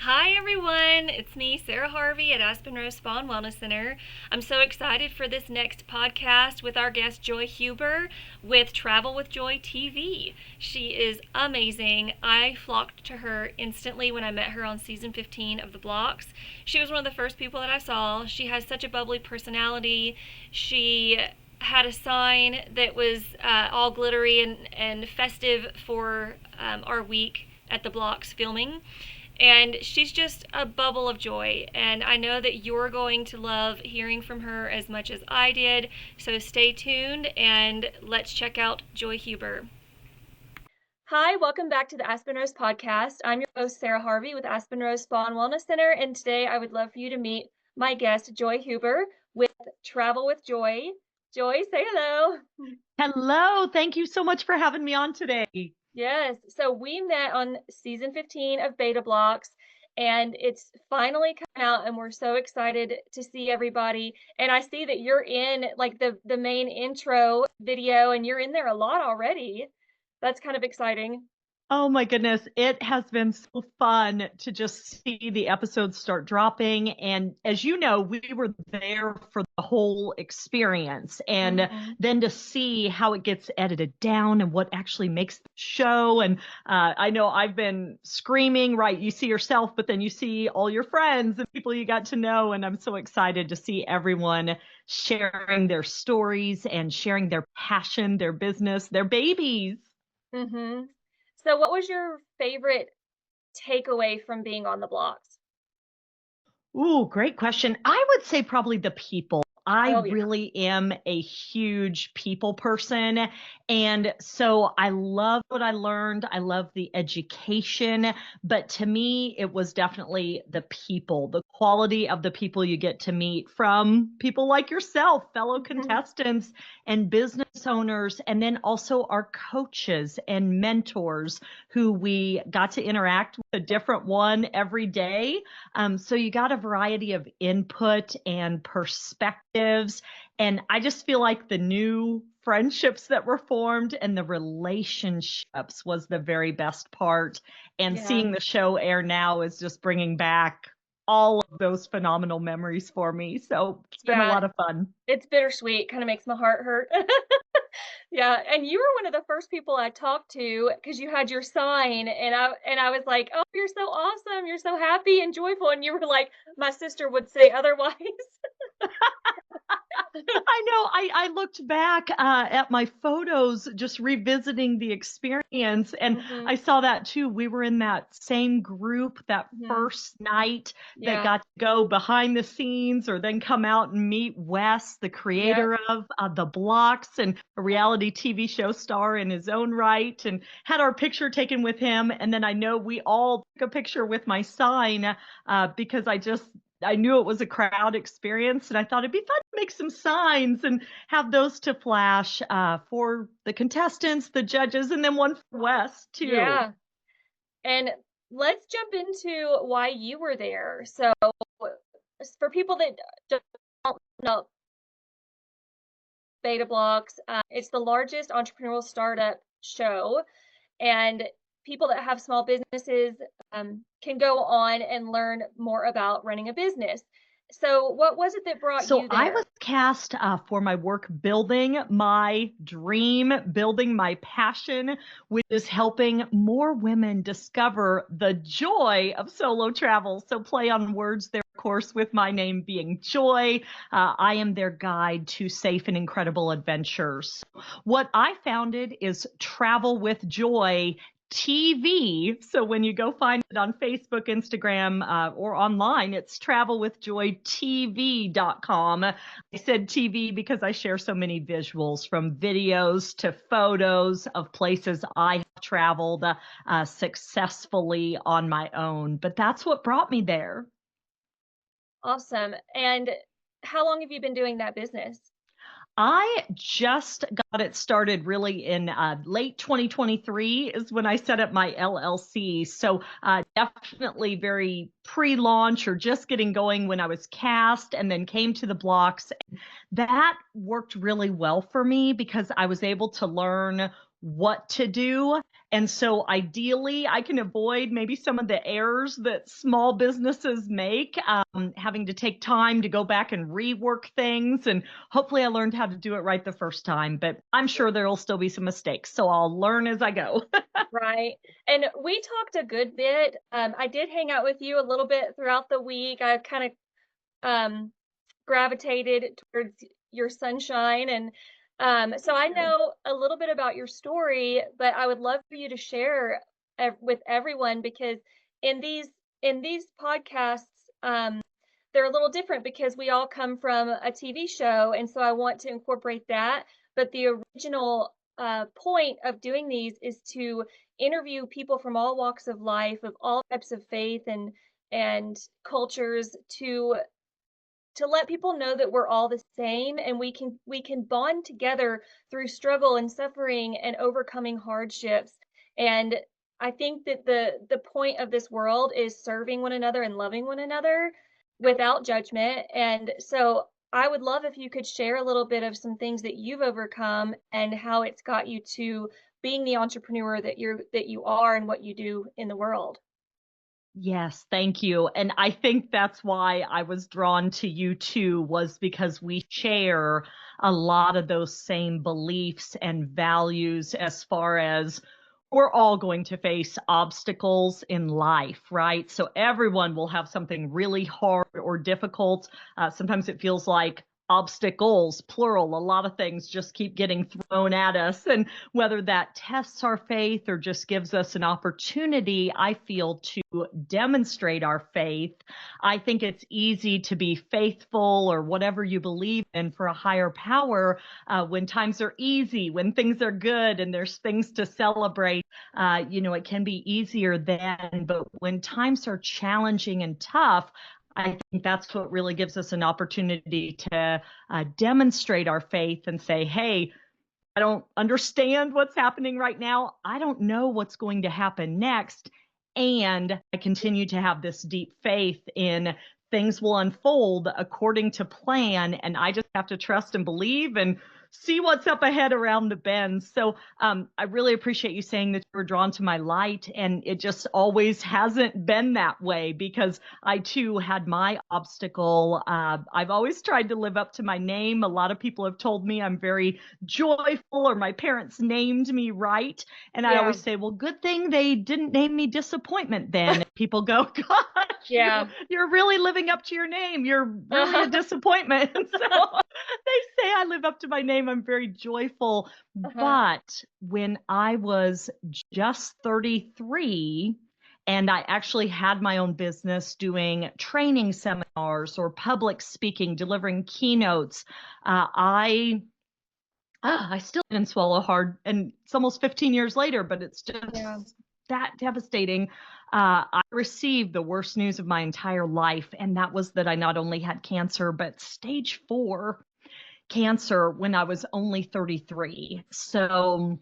Hi everyone, it's me, Sarah Harvey at Aspen Rose Spa and Wellness Center. I'm so excited for this next podcast with our guest Joy Huber with Travel with Joy TV. She is amazing. I flocked to her instantly when I met her on season 15 of the Blox. She was one of the first people that I saw. She has such a bubbly personality. She had a sign that was all glittery and festive for our week at the Blox filming, and she's just a bubble of joy. And I know that you're going to love hearing from her as much as I did. So stay tuned and let's check out Joy Huber. Hi, welcome back to the Aspen Rose podcast. I'm your host, Sarah Harvey with Aspen Rose Spa and Wellness Center. And today I would love for you to meet my guest, Joy Huber with Travel with Joy. Joy, say hello. Hello. Thank you so much for having me on today. Yes. So we met on season 15 of Beta Blox, and it's finally come out, and we're so excited to see everybody. And I see that you're in like the main intro video, and you're in there a lot already. That's kind of exciting. Oh my goodness. It has been so fun to just see the episodes start dropping. And as you know, we were there for the whole experience. And Hmm. then to see how it gets edited down and what actually makes the show. And I know I've been screaming, right? You see yourself, but then you see all your friends and people you got to know. And I'm so excited to see everyone sharing their stories and sharing their passion, their business, their babies. Hmm. So what was your favorite takeaway from being on the blocks? Ooh, great question. I would say probably the people. I Oh yeah. really am a huge people person. And so I love what I learned. I love the education. But to me, it was definitely the people, the quality of the people you get to meet from people like yourself, fellow contestants and business owners, and then also our coaches and mentors who we got to interact with a different one every day. So you got a variety of input and perspectives. And I just feel like the new friendships that were formed and the relationships was the very best part. And Yeah. seeing the show air now is just bringing back all of those phenomenal memories for me. So it's been a Yeah. lot of fun. It's bittersweet, kind of makes my heart hurt. Yeah, and you were one of the first people I talked to because you had your sign, and I was like, "Oh, you're so awesome. You're so happy and joyful." And you were like, "My sister would say otherwise." I know. I looked back at my photos, just revisiting the experience, and Mhm. I saw that too. We were in that same group that Mhm. first night that Yeah. got to go behind the scenes or then come out and meet Wes, the Yep. creator of the Blocks and a reality TV show star in his own right, and had our picture taken with him. And then I know we all took a picture with my sign because I knew it was a crowd experience, and I thought it'd be fun to make some signs and have those to flash for the contestants, the judges, and then one for Wes too. Yeah. And let's jump into why you were there. So, for people that don't know, Beta Blocks, it's the largest entrepreneurial startup show, and people that have small businesses can go on and learn more about running a business. So, what was it that brought So you I was there? cast for my work building my dream, building my passion, which is helping more women discover the joy of solo travel. So play on words there, of course, with my name being Joy. I am their guide to safe and incredible adventures. What I founded is Travel with Joy TV. So when you go find it on Facebook, Instagram, or online, it's travelwithjoytv.com. I said TV because I share so many visuals from videos to photos of places I have traveled successfully on my own. But that's what brought me there. Awesome. And how long have you been doing that business? I just got it started really in late 2023 is when I set up my LLC. So definitely very pre-launch or just getting going when I was cast and then came to the blocks. That worked really well for me because I was able to learn what to do And so ideally, I can avoid maybe some of the errors that small businesses make, having to take time to go back and rework things. And hopefully, I learned how to do it right the first time, but I'm sure there will still be some mistakes. So I'll learn as I go. Right. And we talked a good bit. I did hang out with you a little bit throughout the week. I kind of gravitated towards your sunshine, and so I know a little bit about your story, but I would love for you to share with everyone, because in these in these podcasts, they're a little different because we all come from a TV show, and so I want to incorporate that. But the original point of doing these is to interview people from all walks of life, of all types of faith and cultures, to let people know that we're all the same, and we can bond together through struggle and suffering and overcoming hardships. And I think that the point of this world is serving one another and loving one another without judgment. And so I would love if you could share a little bit of some things that you've overcome and how it's got you to being the entrepreneur that you are and what you do in the world. Yes, thank you. And I think that's why I was drawn to you too, was because we share a lot of those same beliefs and values as far as we're all going to face obstacles in life, right? So everyone will have something really hard or difficult. Sometimes it feels like obstacles, plural, a lot of things just keep getting thrown at us. And whether that tests our faith or just gives us an opportunity, I feel, to demonstrate our faith. I think it's easy to be faithful or whatever you believe in for a higher power when times are easy, when things are good and there's things to celebrate. It can be easier then, but when times are challenging and tough, I think that's what really gives us an opportunity to demonstrate our faith and say, hey, I don't understand what's happening right now. I don't know what's going to happen next. And I continue to have this deep faith in things will unfold according to plan. And I just have to trust and believe and see what's up ahead around the bend. So I really appreciate you saying that you were drawn to my light. And it just always hasn't been that way because I too had my obstacle. I've always tried to live up to my name. A lot of people have told me I'm very joyful, or my parents named me right. And I Yeah. always say, well, good thing they didn't name me disappointment then. And people go, gosh, Yeah. you're really living up to your name. You're really a disappointment. So they say I live up to my name. I'm very joyful. Uh-huh. But when I was just 33, and I actually had my own business doing training seminars or public speaking, delivering keynotes. I still didn't swallow hard, and it's almost 15 years later, but it's just Yeah. that devastating. I received the worst news of my entire life, and that was that I not only had cancer, but stage 4 cancer when I was only 33. So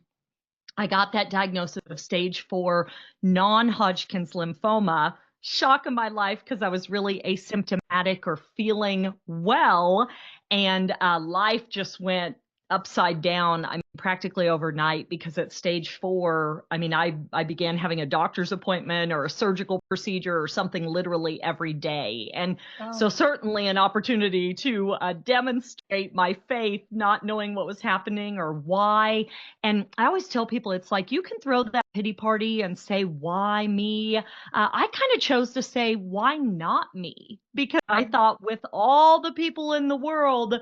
I got that diagnosis of stage 4 non Hodgkin's lymphoma. Shock of my life because I was really asymptomatic or feeling well. And life just went upside down. I mean, practically overnight because at stage 4, I mean, I began having a doctor's appointment or a surgical procedure or something literally every day. And Oh, so, certainly, an opportunity to demonstrate my faith, not knowing what was happening or why. And I always tell people it's like you can throw that pity party and say, why me? I kind of chose to say, why not me? Because I thought with all the people in the world,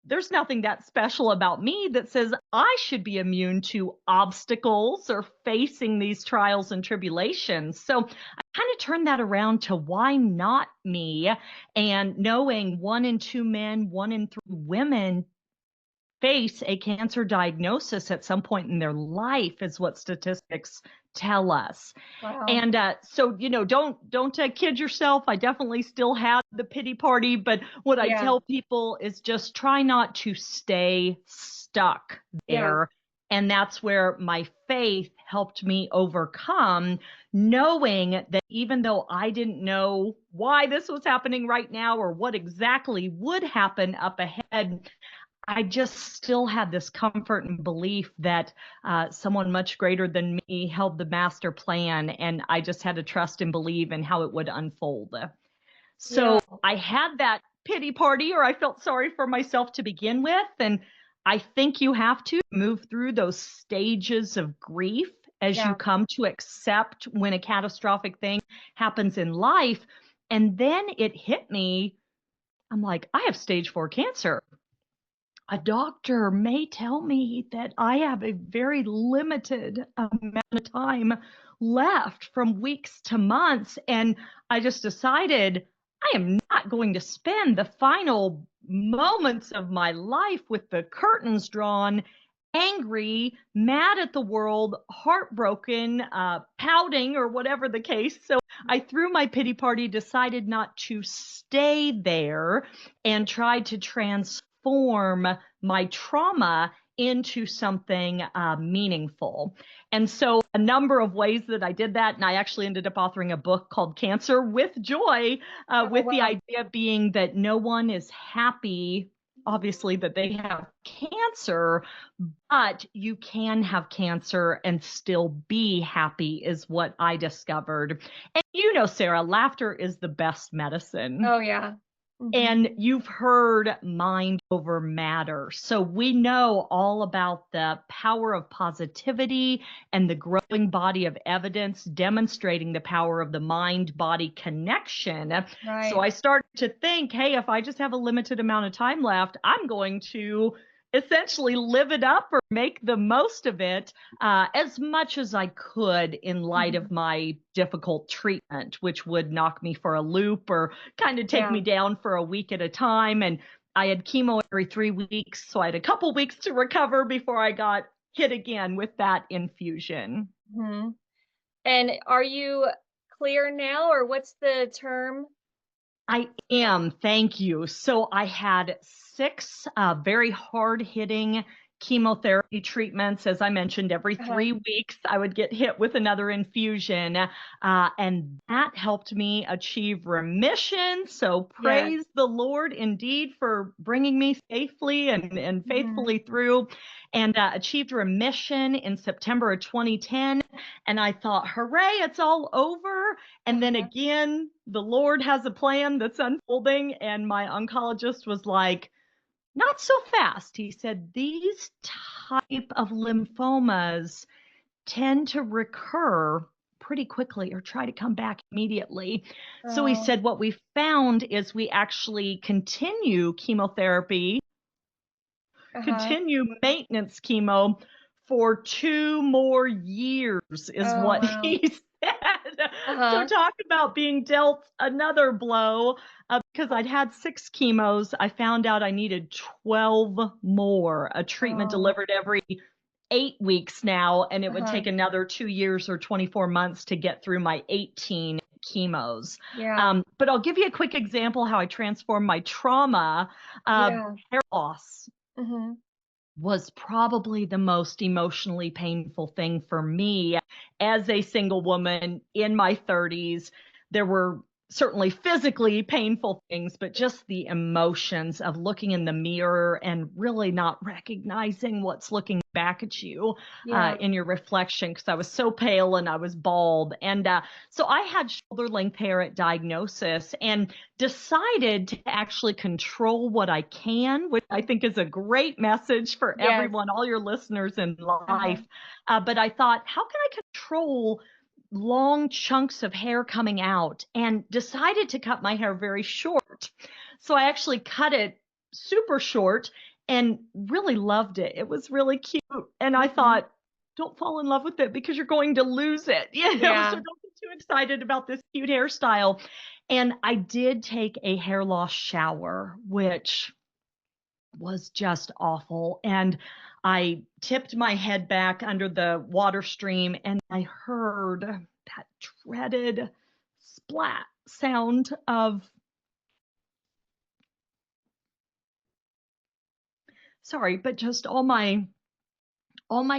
there's nothing that special about me that says I should be immune to obstacles or facing these trials and tribulations. So I kind of turned that around to why not me? And knowing 1 in 2 men, 1 in 3 women face a cancer diagnosis at some point in their life is what statistics tell us. wow. And so, don't kid yourself. I definitely still have the pity party, but what I Yeah. tell people is just try not to stay stuck Yeah. there. And that's where my faith helped me overcome, knowing that even though I didn't know why this was happening right now or what exactly would happen up ahead, I just still had this comfort and belief that someone much greater than me held the master plan, and I just had to trust and believe in how it would unfold. Yeah. So I had that pity party, or I felt sorry for myself to begin with. And I think you have to move through those stages of grief as you Yeah. come to accept when a catastrophic thing happens in life. And then it hit me. I'm like, I have stage 4 cancer. A doctor may tell me that I have a very limited amount of time left, from weeks to months. And I just decided I am not going to spend the final moments of my life with the curtains drawn, angry, mad at the world, heartbroken, pouting, or whatever the case. So I threw my pity party, decided not to stay there, and tried to transform my trauma into something meaningful. And so, a number of ways that I did that. And I actually ended up authoring a book called Cancer with Joy, Oh, with the wow. idea being that no one is happy, obviously, that they have cancer, but you can have cancer and still be happy, is what I discovered. And Sarah, laughter is the best medicine. Oh, yeah. And Hmm. you've heard mind over matter. So we know all about the power of positivity and the growing body of evidence demonstrating the power of the mind body connection. So Right. I started to think, hey, if I just have a limited amount of time left, I'm going to essentially live it up or make the most of it as much as I could in light of Hmm. my difficult treatment, which would knock me for a loop or kind of take Yeah. me down for a week at a time. And I had chemo every 3 weeks. So I had a couple weeks to recover before I got hit again with that infusion. Hmm. And are you clear now, or what's the term? I am. Thank you. So I had 6 very hard hitting chemotherapy treatments. As I mentioned, every Uh-huh. 3 weeks, I would get hit with another infusion. And that helped me achieve remission. So Yes. praise the Lord indeed for bringing me safely and Hmm. faithfully through, and achieved remission in September of 2010. And I thought, hooray, it's all over. And then Uh-huh. again, the Lord has a plan that's unfolding. And my oncologist was like, not so fast. He said, these type of lymphomas tend to recur pretty quickly or try to come back immediately. So he Oh. said, what we found is we actually continue chemotherapy, Uh-huh. continue maintenance chemo for 2 more years, is Oh, what wow. he said. So Uh-huh. talk about being dealt another blow, because I'd had 6 chemos. I found out I needed 12 more, a treatment Oh. delivered every 8 weeks now, and it would Uh-huh. take another 2 years or 24 months to get through my 18 chemos. Yeah. But I'll give you a quick example how I transformed my trauma. Yeah. Hair loss Hmm. was probably the most emotionally painful thing for me as a single woman in my 30s. There were certainly physically painful things, but just the emotions of looking in the mirror and really not recognizing what's looking back at you Yeah. in your reflection, because I was so pale and I was bald. And so I had shoulder length hair at diagnosis and decided to actually control what I can, which I think is a great message for Yes. everyone, all your listeners in Uh-huh. life. But I thought, how can I control long chunks of hair coming out? And decided to cut my hair very short. So I actually cut it super short and really loved it. It was really cute. And I Hmm. thought, don't fall in love with it because you're going to lose it. So Yeah. don't get too excited about this cute hairstyle. And I did take a hair loss shower, which was just awful. And I tipped my head back under the water stream and I heard that dreaded splat sound of, sorry, but just all my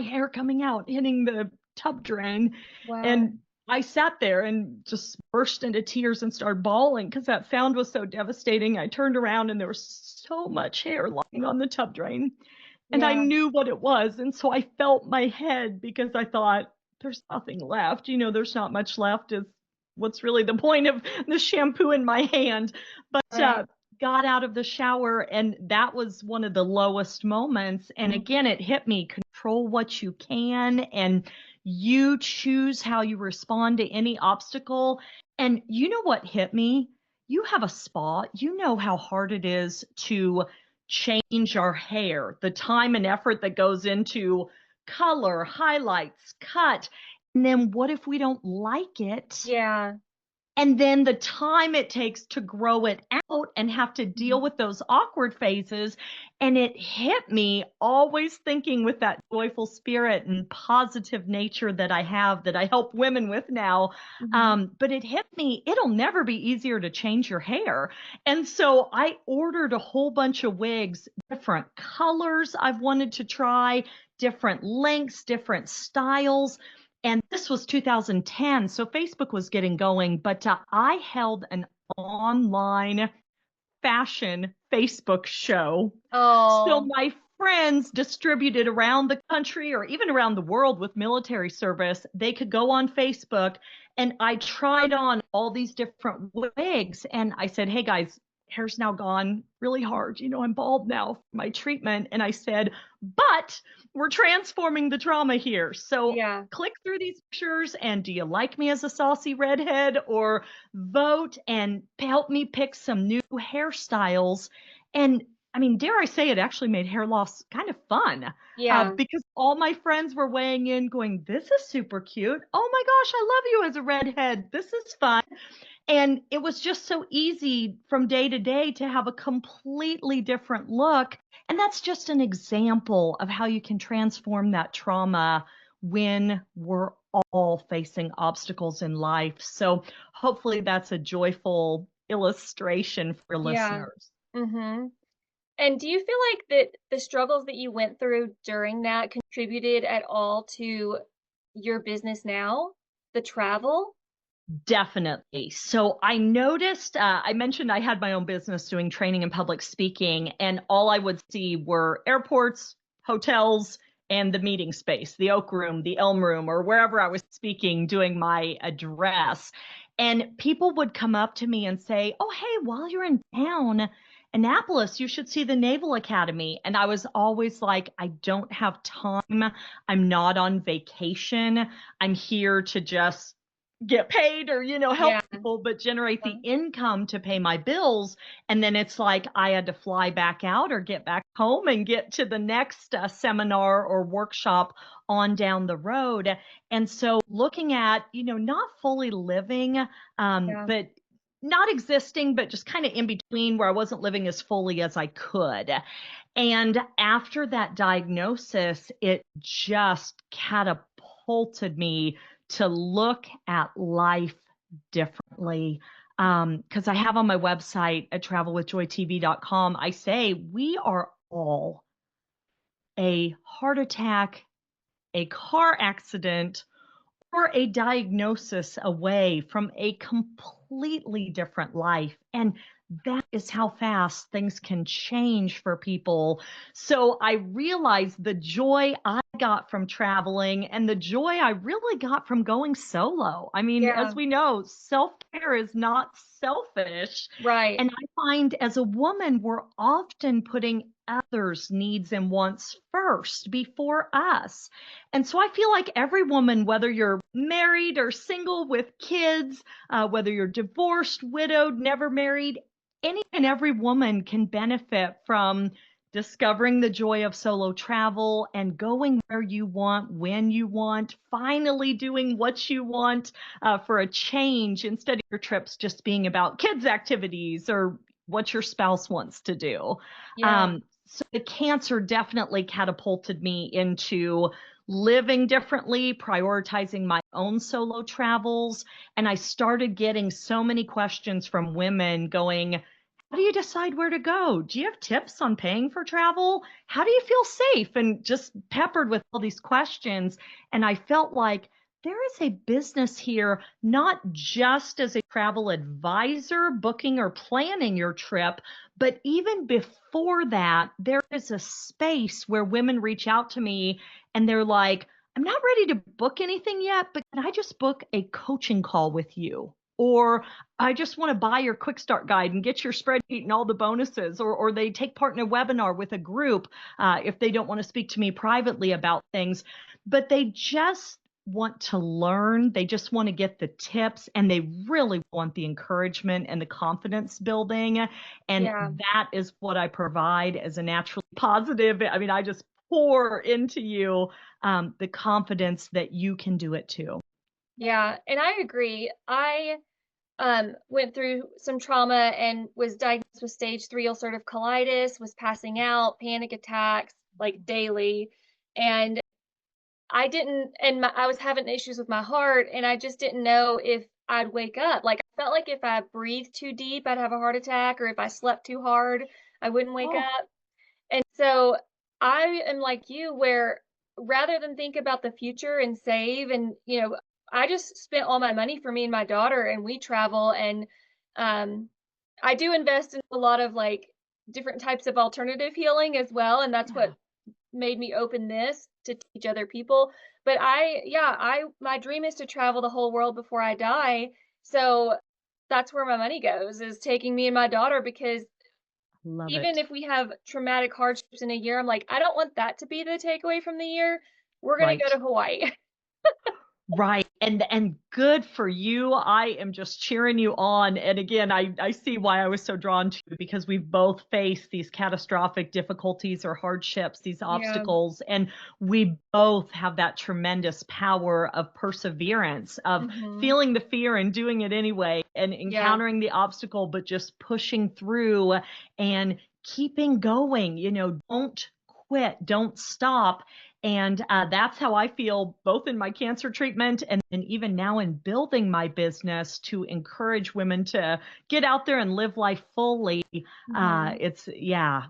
hair coming out, hitting the tub drain. Wow. And I sat there and just burst into tears and started bawling because that sound was so devastating. I turned around and there was so much hair lying on the tub drain. And I Yeah. knew what it was. And so I felt my head because I thought, there's nothing left. There's not much left. Is what's really the point of the shampoo in my hand? But Right. got out of the shower, and that was one of the lowest moments. And again, it hit me, control what you can, and you choose how you respond to any obstacle. And you know what hit me? You have a spa. You know how hard it is to change our hair, the time and effort that goes into color, highlights, cut. And then what if we don't like it? Yeah. And then the time it takes to grow it out and have to deal with those awkward phases. And it hit me, always thinking with that joyful spirit and positive nature that I have, that I help women with now. Mhm. But it hit me, it'll never be easier to change your hair. And so I ordered a whole bunch of wigs, different colors I've wanted to try, different lengths, different styles. And this was 2010, so Facebook was getting going, but I held an online fashion Facebook show. So Oh, my friends distributed around the country or even around the world with military service, they could go on Facebook, and I tried on all these different wigs. And I said, hey guys, hair's now gone really hard. I'm bald now for my treatment. And I said, but we're transforming the trauma here. So yeah. click through these pictures, and do you like me as a saucy redhead, or vote and help me pick some new hairstyles? And I mean, dare I say, it actually made hair loss kind of fun, Yeah. because all my friends were weighing in, going, this is super cute. Oh my gosh, I love you as a redhead. This is fun. And it was just so easy from day to day to have a completely different look. And that's just an example of how you can transform that trauma when we're all facing obstacles in life. So hopefully that's a joyful illustration for Yeah. listeners. Mhm. And do you feel like that the struggles that you went through during that contributed at all to your business now? The travel? Definitely. So I noticed, I mentioned I had my own business doing training and public speaking, and all I would see were airports, hotels, and the meeting space, the Oak Room, the Elm Room, or wherever I was speaking, doing my address. And people would come up to me and say, oh, hey, while you're in town, Annapolis, you should see the Naval Academy. And I was always like, I don't have time. I'm not on vacation. I'm here to just get paid or help Yeah. people, but generate the income to pay my bills. And then it's like I had to fly back out or get back home and get to the next seminar or workshop on down the road. And so looking at not fully living, Yeah. but not existing, but just kind of in between, where I wasn't living as fully as I could. And after that diagnosis, it just catapulted me to look at life differently. Because I have on my website at travelwithjoytv.com, I say we are all a heart attack, a car accident, or a diagnosis away from a completely different life. And that is how fast things can change for people. So I realized the joy I got from traveling and the joy I really got from going solo. I mean, Yeah. as we know, self care is not selfish. Right. And I find as a woman, we're often putting others' needs and wants first before us. And so I feel like every woman, whether you're married or single with kids, whether you're divorced, widowed, never married, any and every woman can benefit from discovering the joy of solo travel and going where you want, when you want, finally doing what you want, for a change, instead of your trips just being about kids' activities or what your spouse wants to do. Yeah. So the cancer definitely catapulted me into living differently, prioritizing my own solo travels. And I started getting so many questions from women going, how do you decide where to go? Do you have tips on paying for travel? How do you feel safe? And just peppered with all these questions. And I felt like there is a business here, not just as a travel advisor, booking or planning your trip, but even before that, there is a space where women reach out to me and they're like, I'm not ready to book anything yet, but can I just book a coaching call with you? Or I just want to buy your quick start guide and get your spreadsheet and all the bonuses, or they take part in a webinar with a group if they don't want to speak to me privately about things, but they just want to learn. They just want to get the tips and they really want the encouragement and the confidence building. And Yeah. that is what I provide as a naturally positive. I mean, I just pour into you the confidence that you can do it too. Yeah, and I agree. I went through some trauma and was diagnosed with stage 3 ulcerative colitis, was passing out, panic attacks like daily, and I didn't and I was having issues with my heart, and I just didn't know if I'd wake up. Like, I felt like if I breathed too deep, I'd have a heart attack, or if I slept too hard, I wouldn't wake Oh, up. And so I am like you, where rather than think about the future and save, and I just spent all my money for me and my daughter, and we travel, and um, I do invest in a lot of like different types of alternative healing as well, and that's yeah, what made me open this to teach other people. But I my dream is to travel the whole world before I die. So that's where my money goes, is taking me and my daughter, because love even it. if we have traumatic hardships in a year, I'm like, I don't want that to be the takeaway from the year. We're gonna go Right. to Hawaii. Right. And good for you. I am just cheering you on. And again, I see why I was so drawn to you, because we've both faced these catastrophic difficulties or hardships, these Yeah. obstacles, and we both have that tremendous power of perseverance, of Mhm. feeling the fear and doing it anyway, and Yeah. encountering the obstacle, but just pushing through and keeping going. Don't quit, don't stop. And that's how I feel both in my cancer treatment and even now in building my business to encourage women to get out there and live life fully. Mhm.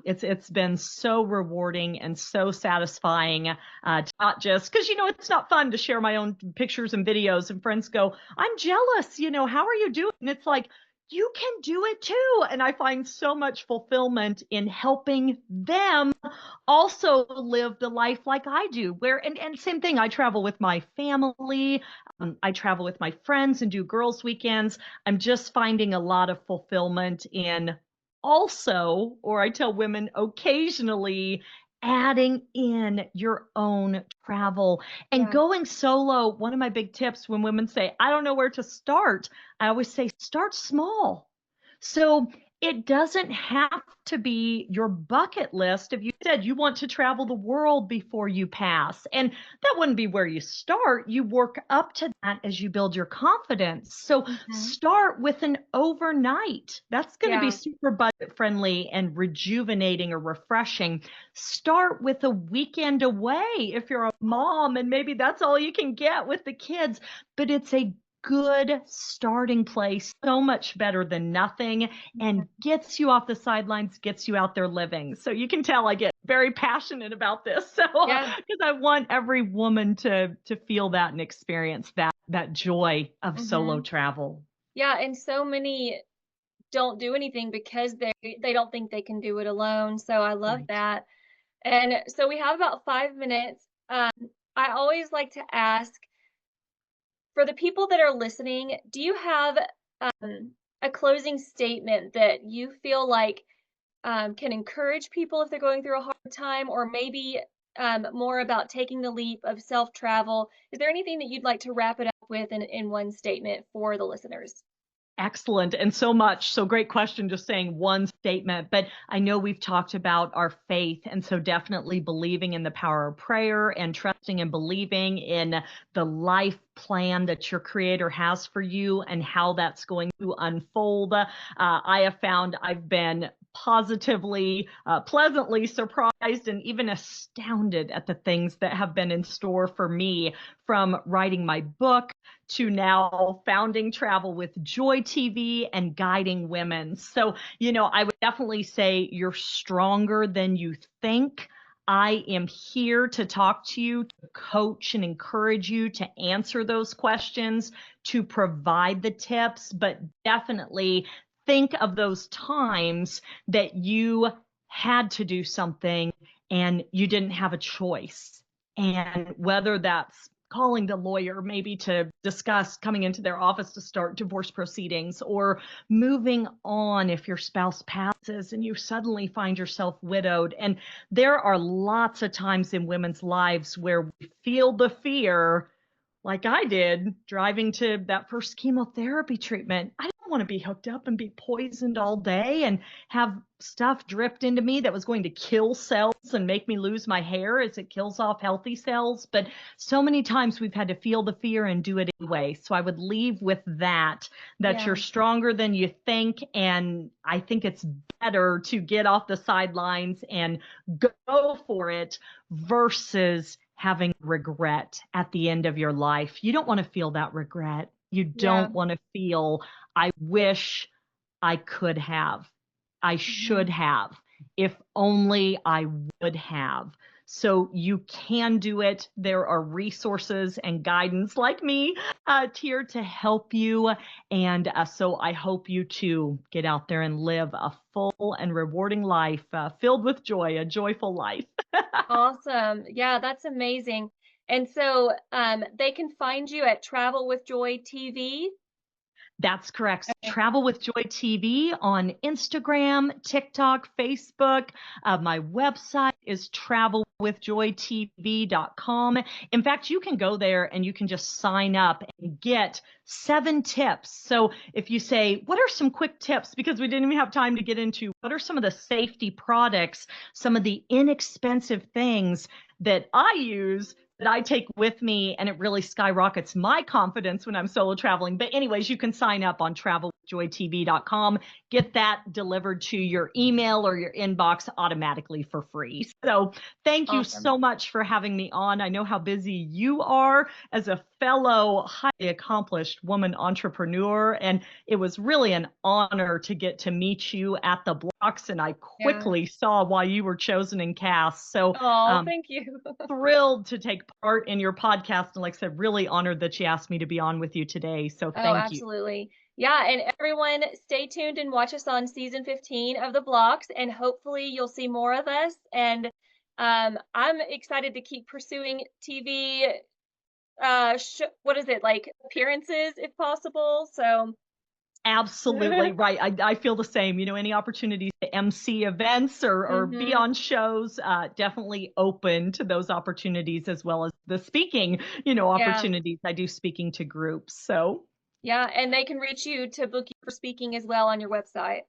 It's been so rewarding and so satisfying. To not just because it's not fun to share my own pictures and videos, and friends go, "I'm jealous. How are you doing?" And it's like, you can do it too. And I find so much fulfillment in helping them also live the life like I do. And same thing, I travel with my family, I travel with my friends and do girls' weekends. I'm just finding a lot of fulfillment in also, or I tell women occasionally, adding in your own travel and Yeah. going solo. One of my big tips when women say, I don't know where to start, I always say, start small. So it doesn't have to be your bucket list if you said you want to travel the world before you pass. And that wouldn't be where you start. You work up to that as you build your confidence. So Mhm. start with an overnight. That's going to be Yeah. super budget friendly and rejuvenating or refreshing. Start with a weekend away if you're a mom and maybe that's all you can get with the kids, but it's a good starting place, so much better than nothing, and gets you off the sidelines, gets you out there living. So you can tell I get very passionate about this. So Yeah. because I want every woman to feel that and experience that joy of solo Mhm. travel. Yeah, and so many don't do anything because they don't think they can do it alone. So I love Right. that. And so we have about 5 minutes. I always like to ask, for the people that are listening, do you have a closing statement that you feel like can encourage people if they're going through a hard time, or maybe more about taking the leap of self travel? Is there anything that you'd like to wrap it up with in one statement for the listeners? Excellent. And so much. So great question. Just saying one statement, but I know we've talked about our faith. And so definitely believing in the power of prayer and trusting and believing in the life plan that your creator has for you and how that's going to unfold. I have found I've been positively, pleasantly surprised and even astounded at the things that have been in store for me, from writing my book to now founding Travel with Joy TV and guiding women. So, I would definitely say you're stronger than you think. I am here to talk to you, to coach and encourage you to answer those questions, to provide the tips, but definitely think of those times that you had to do something and you didn't have a choice. And whether that's calling the lawyer maybe to discuss coming into their office to start divorce proceedings, or moving on if your spouse passes and you suddenly find yourself widowed. And there are lots of times in women's lives where we feel the fear, like I did driving to that first chemotherapy treatment. I didn't want to be hooked up and be poisoned all day and have stuff dripped into me that was going to kill cells and make me lose my hair as it kills off healthy cells. But so many times we've had to feel the fear and do it anyway. So I would leave with that Yeah. you're stronger than you think. And I think it's better to get off the sidelines and go for it versus having regret at the end of your life. You don't want to feel that regret. You Yeah. don't want to feel, I wish I could have. I should have. If only I would have. So you can do it. There are resources and guidance like me here to help you. And so I hope you too get out there and live a full and rewarding life filled with joy, a joyful life. Awesome. Yeah, that's amazing. And so they can find you at Travel with Joy TV. That's correct. So Okay. Travel with Joy TV on Instagram, TikTok, Facebook. My website is travelwithjoytv.com. In fact, you can go there and you can just sign up and get 7 tips. So if you say, what are some quick tips? Because we didn't even have time to get into what are some of the safety products, some of the inexpensive things that I use that I take with me, and it really skyrockets my confidence when I'm solo traveling. But anyways, you can sign up on travelwithjoytv.com, get that delivered to your email or your inbox automatically for free. So thank you Awesome. so much for having me on. I know how busy you are as a fellow highly accomplished woman entrepreneur, and it was really an honor to get to meet you at the Blox, and I quickly saw why you were chosen and cast. So Oh, thank you. thrilled to take part in your podcast. And like I said, really honored that you asked me to be on with you today. So Oh, thank you. absolutely. Yeah, and everyone stay tuned and watch us on season 15 of the Blox, and hopefully you'll see more of us. And I'm excited to keep pursuing TV what is it, like appearances if possible. So Absolutely right. I feel the same. You know, any opportunities to MC events or be Mhm. on shows, definitely open to those opportunities as well as the speaking, Yeah. opportunities. I do speaking to groups. So Yeah, and they can reach you to book you for speaking as well on your website.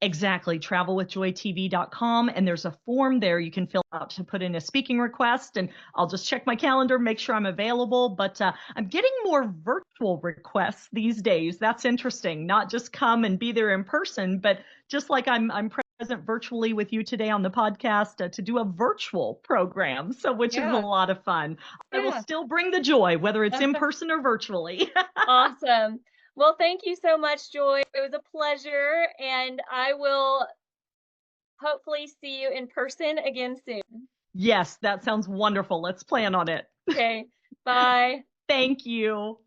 exactly. Travelwithjoytv.com. And there's a form there you can fill out to put in a speaking request. And I'll just check my calendar, make sure I'm available. But I'm getting more virtual requests these days. That's interesting. Not just come and be there in person, but just like I'm present virtually with you today on the podcast to do a virtual program. So, which is a Yeah. lot of fun. I will Yeah. still bring the joy, whether it's in person or virtually. Awesome. Well, thank you so much, Joy. It was a pleasure, and I will hopefully see you in person again soon. Yes, that sounds wonderful. Let's plan on it. Okay. Bye. Thank you.